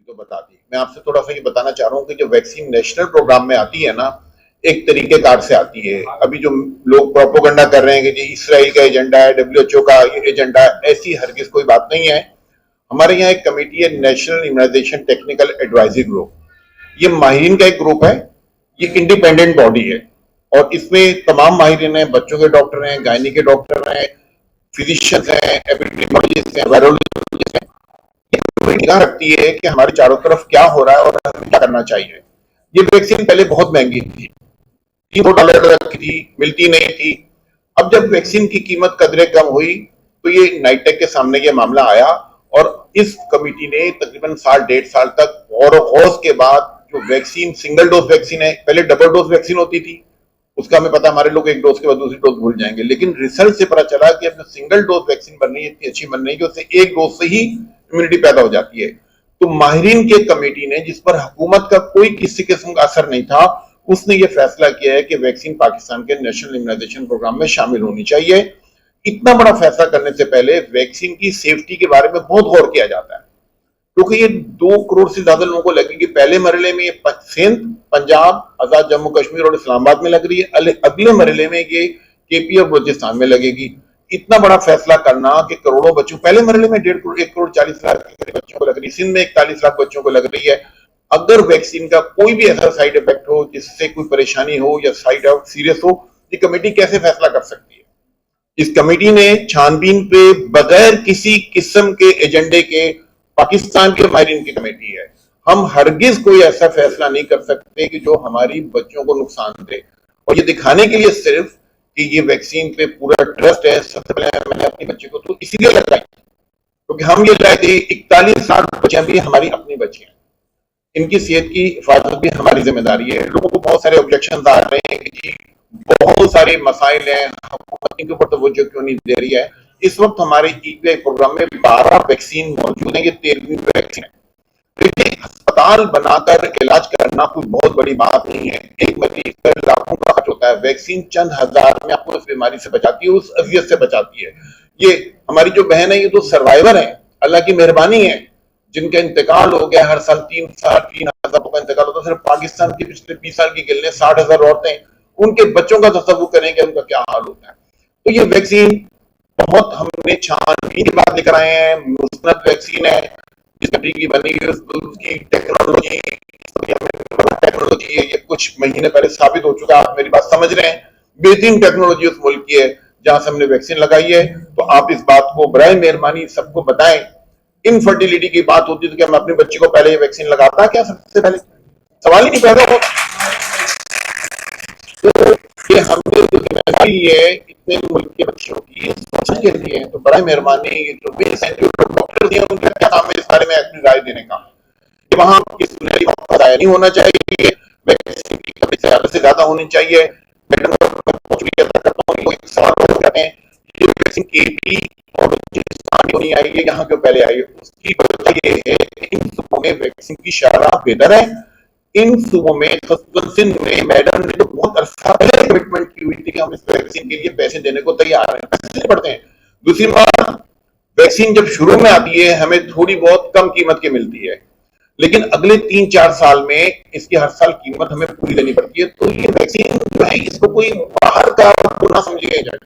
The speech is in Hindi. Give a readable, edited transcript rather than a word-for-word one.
तो बता दी। मैं आपसे थोड़ा सा ये बताना चाह रहा हूँ कि जो वैक्सीन नेशनल प्रोग्राम में आती है ना, एक तरीकेकार से आती है। अभी जो लोग प्रोपोगंडा कर रहे हैं कि जी इसराइल का एजेंडा है, डब्ल्यूएचओ का एजेंडा है, ऐसी हरगिज कोई बात नहीं है। हमारे यहाँ एक कमेटी है, national immunisation technical advisory group. ये माहिरीन का एक ग्रुप है, ये इंडिपेंडेंट बॉडी है और इसमें तमाम माहिरीन हैं, बच्चों के डॉक्टर हैं, गायनी के डॉक्टर हैं, फिजिशियंस हैं, एपिडेमियोलॉजिस्ट हैं, वायरोलॉजिस्ट हैं। निगाह रखती है कि हमारे चारों तरफ क्या हो रहा है और हमें क्या करना चाहिए। ये वैक्सीन पहले बहुत महंगी थी, $3 थी, मिलती नहीं थी। अब जब वैक्सीन की कीमत कदरे कम हुई तो ये नाइटेक के सामने ये मामला आया और इस कमेटी ने तकरीबन साल 1.5 साल तक गौर गौस के बाद जो वैक्सीन सिंगल डोज वैक्सीन है, पहले डबल डोज वैक्सीन होती थी, उसका हमें पता हमारे लोग एक डोज के बाद दूसरी डोज भूल जाएंगे, लेकिन रिसर्च से पता चला कि अब सिंगल डोज वैक्सीन बन रही है, इतनी अच्छी बन रही है कि उससे एक डोज से ही इम्यूनिटी पैदा हो जाती है। तो माहिरीन के कमेटी ने, जिस पर हुकूमत का कोई किसी किस्म का असर नहीं था, उसने ये फैसला किया है कि वैक्सीन पाकिस्तान के नेशनल इम्यूनाइजेशन प्रोग्राम में शामिल होनी चाहिए। इतना बड़ा फैसला करने से पहले वैक्सीन की सेफ्टी के बारे में बहुत गौर किया जाता है, क्योंकि ये 2 करोड़ से ज्यादा लोगों को लगेगी। पहले मरहले में सिंध, पंजाब, आजाद जम्मू कश्मीर और इस्लामाबाद में लग रही है, अगले मरहले में ये केपी और बलूचिस्तान में लगेगी। इतना बड़ा फैसला करना कि करोड़ों बच्चों, पहले मरहले में 1.5 करोड़ 1,40,00,000 बच्चों को लग रही है, सिंध में 41 लाख बच्चों को लग रही है। अगर वैक्सीन का कोई भी ऐसा साइड इफेक्ट हो, जिससे कोई परेशानी हो या साइड आउट सीरियस हो, ये कमेटी कैसे फैसला कर सकती है? इस कमेटी ने छानबीन पे बगैर किसी किस्म के एजेंडे के, पाकिस्तान के माहिरीन की कमेटी है, हम हरगिज कोई ऐसा फैसला नहीं कर सकते कि जो हमारी बच्चों को नुकसान दे। और ये दिखाने के लिए सिर्फ कि ये वैक्सीन पे पूरा ट्रस्ट है, सबसे पहले मैंने अपने बच्चे को तो इसीलिए लगाई क्योंकि हम ये लाए थे 41 लाख बच्चे भी हमारी अपनी बच्चे हैं, इनकी सेहत की हिफाजत भी हमारी जिम्मेदारी है। लोगों को बहुत सारे ऑब्जेक्शन आ रहे हैं कि जी बहुत सारे मसाइल हैं, हुकूमत इनके ऊपर तवज्जो क्यों नहीं दे रही है। इस वक्त हमारे ईपीआई प्रोग्राम में 12 वैक्सीन मौजूद है, ये 13वीं वैक्सीन है। देखिए, अस्पताल बनाकर इलाज करना कोई बहुत बड़ी बात नहीं है, एक मरीज पर लाखों का खर्च होता है, वैक्सीन चंद हजार में आपको इस बीमारी से बचाती है, उस अजियत से बचाती है। ये हमारी जो बहन है, ये तो सर्वाइवर है, अल्लाह की मेहरबानी है, जिनका इंतकाल हो गया। हर साल 3,000 का इंतकाल होता है। सिर्फ पाकिस्तान की पिछले 20 साल की गिनने 60,000 औरतें, उनके बच्चों का तसव्वुर करें कि उनका क्या हाल होता है। तो ये वैक्सीन बहुत हमने छानबीन के बाद लेकर आए हैं, मुस्तनद वैक्सीन है, जिस कंट्री की बनी है उसकी टेक्नोलॉजी है, ये कुछ महीने पहले साबित हो चुका है, आप मेरी बात समझ रहे हैं। बेहतरीन टेक्नोलॉजी उस मुल्क की है जहां से हमने वैक्सीन लगाई है। तो आप इस बात को बराए मेहरबानी सबको बताएं। इनफर्टिलिटी की बात होती है तो क्या मैं अपने बच्चे को पहले ये वैक्सीन लगाता? क्या सबसे पहले सवाल ही नहीं पैदा हो। तो ये हमने जो जिम्मेदारी है इतने मुल्क के बच्चों की सोचने के लिए, तो बड़ा मेहरबानी जो डॉक्टर दिए उनका क्या काम है इस बारे में अपनी राय देने का। वहां इस सुनहरी मौका जाया नहीं होना चाहिए, वैक्सीन की कमी ज्यादा से ज्यादा होनी चाहिए। मैडम एक सवाल करते हैं, ये वैक्सीन केपी और होनी आई है, यहाँ क्यों पहले आई है? उसकी वजह ये है कि इन सूबों में वैक्सीन की शरह बेहतर है। इन सूबों में सिंध में मैडम ने तो बहुत अरसा पहले कमिटमेंट की हुई थी कि हम इस वैक्सीन के लिए पैसे देने को तैयार हैं, पैसे पड़ते हैं। दूसरी बात, वैक्सीन जब शुरू में आती है हमें थोड़ी बहुत कम कीमत की मिलती है, लेकिन अगले 3-4 साल में इसकी हर साल कीमत हमें पूरी देनी पड़ती है। तो ये वैक्सीन जो है इसको कोई बाहर का ना समझिए जाए।